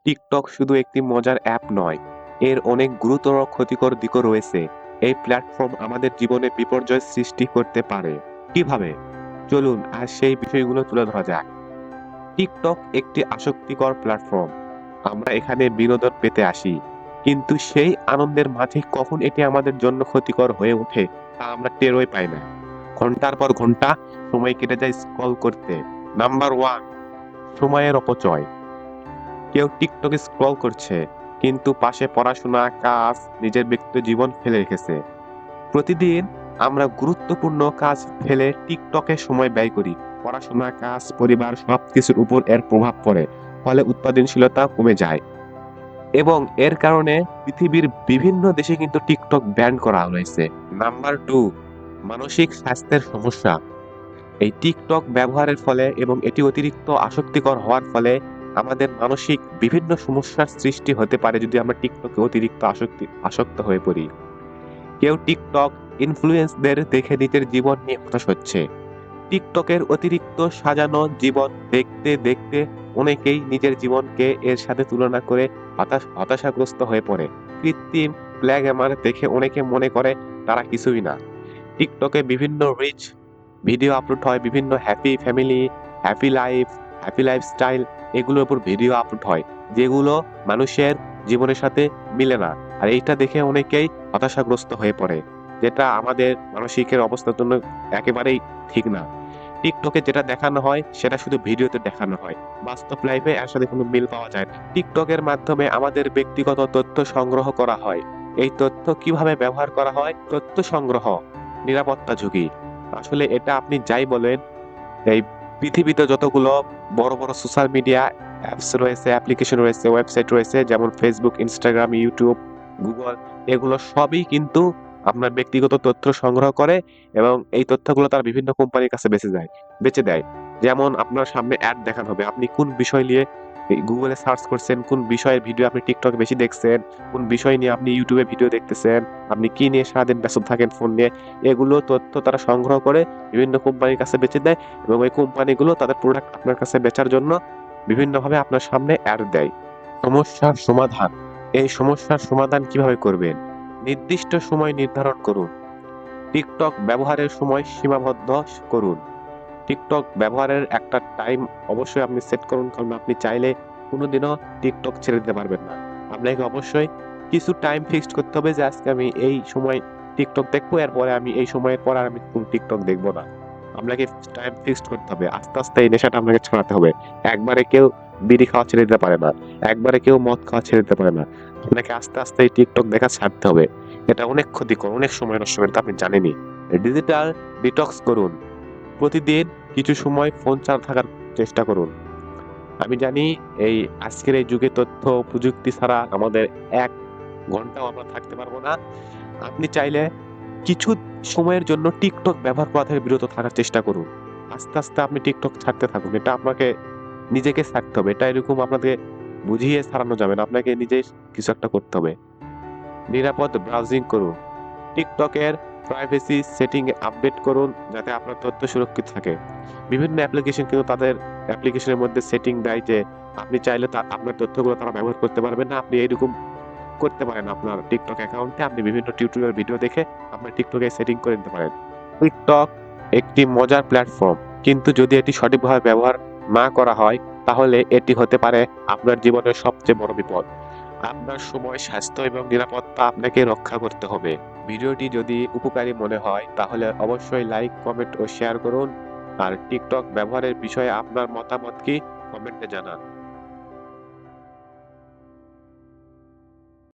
TikTok শুধু একটি মজার অ্যাপ নয়, এর অনেক গুরুতর ক্ষতিকর দিকও রয়েছে। এই প্ল্যাটফর্ম আমাদের জীবনে বিপর্যয় সৃষ্টি করতে পারে। কিভাবে? চলুন আজ সেই বিষয়গুলো তুলে ধরা যাক। টিকটক একটি আসক্তিকর প্ল্যাটফর্ম। আমরা এখানে বিনোদন পেতে আসি। কিন্তু সেই আনন্দের মাঝে কখন এটি আমাদের জন্য ক্ষতিকর হয়ে ওঠে তা আমরা টেরই পাই না। ঘন্টার পর ঘন্টা সময় কেটে যায় স্ক্রল করতে। নাম্বার 1, সময়ের অপচয়। কেউ টিকটকে স্ক্রল করছে, কিন্তু পাশে পড়াশোনা, কাজ, নিজের ব্যক্তিগত জীবন ফেলে রেখেছে। প্রতিদিন আমরা গুরুত্বপূর্ণ কাজ ফেলে টিকটকে সময় ব্যয় করি। পড়াশোনা, কাজ, পরিবার সবকিছুর উপর এর প্রভাব পড়ে। ফলে উৎপাদনশীলতা কমে যায়। এবং এর কারণে পৃথিবীর বিভিন্ন দেশে কিন্তু টিকটক ব্যান করা হয়েছে। নাম্বার 2, মানসিক স্বাস্থ্যের সমস্যা। এই টিকটক ব্যবহারের ফলে এবং এটি অতিরিক্ত আসক্তিকর হওয়ার ফলে আমাদের মানসিক বিভিন্ন সমস্যার সৃষ্টি হতে পারে যদি আমরা টিকটকে অতিরিক্ত আসক্ত হয়ে পড়ি। কেউ টিকটক ইনফ্লুয়েন্সদের দেখে নিজের জীবন নিয়ে হতাশ হচ্ছে। টিকটকের অতিরিক্ত সাজানো জীবন দেখতে দেখতে অনেকেই নিজের জীবনকে এর সাথে তুলনা করে হতাশাগ্রস্ত হয়ে পড়ে। কৃত্রিম গ্ল্যামার দেখে অনেকে মনে করে তারা কিছুই না। টিকটকে বিভিন্ন রিচ ভিডিও আপলোড হয়, বিভিন্ন happy family, happy life, happy lifestyle, এগুলোর উপর ভিডিও আপলোড হয়, যেগুলো মানুষের জীবনের সাথে মিলে না। আর এইটা দেখে অনেকেই হতাশাগ্রস্ত হয়ে পড়ে, যেটা আমাদের মানসিকের অবস্থার জন্য একেবারেই ঠিক না। টিকটকে যেটা দেখানো হয় সেটা শুধু ভিডিওতে দেখানো হয়। বাস্তব লাইফে এর সাথে কোনো মিল পাওয়া যায় না। টিকটকের মাধ্যমে আমাদের ব্যক্তিগত তথ্য সংগ্রহ করা হয়। এই তথ্য কিভাবে ব্যবহার করা হয়? তথ্য সংগ্রহ, নিরাপত্তা ঝুঁকি। আসলে এটা আপনি যাই বলেন, এই পৃথিবীতে যতগুলো বড়, বড় সোশ্যাল মিডিয়া অ্যাপস রয়েছে, অ্যাপ্লিকেশন রয়েছে, ওয়েবসাইট রয়েছে যেমন Facebook, Instagram, YouTube, Google, এগুলো সবই কিন্তু আপনার ব্যক্তিগত তথ্য সংগ্রহ করে এবং এই তথ্যগুলো তারা বিভিন্ন কোম্পানির কাছে বেচে দেয়। যেমন আপনার সামনে অ্যাড দেখানো হবে। আপনি কোন বিষয় নিয়ে এই Google এ সার্চ করছেন, কোন বিষয়ের ভিডিও আপনি TikTok এ বেশি দেখছেন, কোন বিষয় নিয়ে আপনি YouTube এ ভিডিও দেখতেছেন, আপনি কি নিয়ে সারাদিন ব্যস্ত থাকেন ফোন নিয়ে, এগুলো তথ্য তারা সংগ্রহ করে বিভিন্ন কোম্পানির কাছে বেচে দেয় এবং ওই কোম্পানিগুলো তাদের প্রোডাক্ট আপনার কাছে বেচার জন্য বিভিন্নভাবে আপনার সামনে অ্যাড দেয়। সমস্যার সমাধান। এই সমস্যার সমাধান কিভাবে করবেন? নির্দিষ্ট সময় নির্ধারণ করুন। টিকটক ব্যবহারের সময় সীমাবদ্ধ করুন। টিকটক ব্যবহারের একটা টাইম অবশ্যই আপনি সেট করুন, কারণ আপনি চাইলে কোনোদিনও টিকটক ছেড়ে দিতে পারবেন না। আপনাকে অবশ্যই কিছু টাইম ফিক্সড করতে হবে যে আজকে আমি এই সময় টিকটক দেখবো, এরপরে আমি এই সময়ের পর আর আমি কোন টিকটক দেখবো না। আপনাকে টাইম ফিক্সড করতে হবে। আস্তে, আস্তে এই নেশাটা আপনাকে ছড়াতে হবে। একবারে কেউ বিড়ি খাওয়া ছেড়ে দিতে পারে না। একবারে কেউ মদ খাওয়া ছেড়ে দিতে পারে না। আপনাকে আস্তে, আস্তে এই টিকটক দেখা ছাড়তে হবে। এটা অনেক ক্ষতিকর, অনেক সময় নষ্ট করে, তা আপনি জানেনই। ডিজিটাল ডিটক্স করুন। প্রতিদিন কিছু সময় ফোন চালাতে থাকার চেষ্টা করুন। আমি জানি এই আজকের এই যুগে তথ্য প্রযুক্তি ছাড়া আমাদের ১ ঘন্টাও আমরা থাকতে পারবো না। আপনি চাইলে কিছু সময়ের জন্য টিকটক ব্যবহার করা থেকে বিরত থাকার চেষ্টা করুন। আস্তে, আস্তে আপনি টিকটক ছাড়তে থাকুন। এটা আপনাকে নিজেকে ছাড়তে হবে। এটা এরকম আপনাকে বুঝিয়ে ছাড়ানো যাবে না। আপনাকে নিজেই কিছু একটা করতে হবে। নিরাপদ ব্রাউজিং করুন। টিকটকের প্রাইভেসি সেটিং আপডেট করুন যাতে আপনার তথ্য সুরক্ষিত থাকে। বিভিন্ন অ্যাপ্লিকেশন কিন্তু তাদের অ্যাপ্লিকেশনের মধ্যে সেটিং দেয় যে আপনি চাইলে আপনার তথ্যগুলো তারা ব্যবহার করতে পারবে না। আপনি এরকম করতে পারেন আপনার টিকটক অ্যাকাউন্টে। আপনি বিভিন্ন টিউটোরিয়াল ভিডিও দেখে আপনার টিকটকে সেটিং করে নিতে পারেন। টিকটক একটি মজার প্ল্যাটফর্ম, কিন্তু যদি এটি সঠিকভাবে ব্যবহার না করা হয় তাহলে এটি হতে পারে আপনার জীবনের সবচেয়ে বড় বিপদ। আপনার সময়, স্বাস্থ্য এবং নিরাপত্তা আপনাকে রক্ষা করতে হবে। ভিডিওটি যদি উপকারী মনে হয় তাহলে অবশ্যই লাইক, কমেন্ট ও শেয়ার করুন। আর টিকটক ব্যবহারের বিষয়ে আপনার মতামত কি কমেন্টে জানান।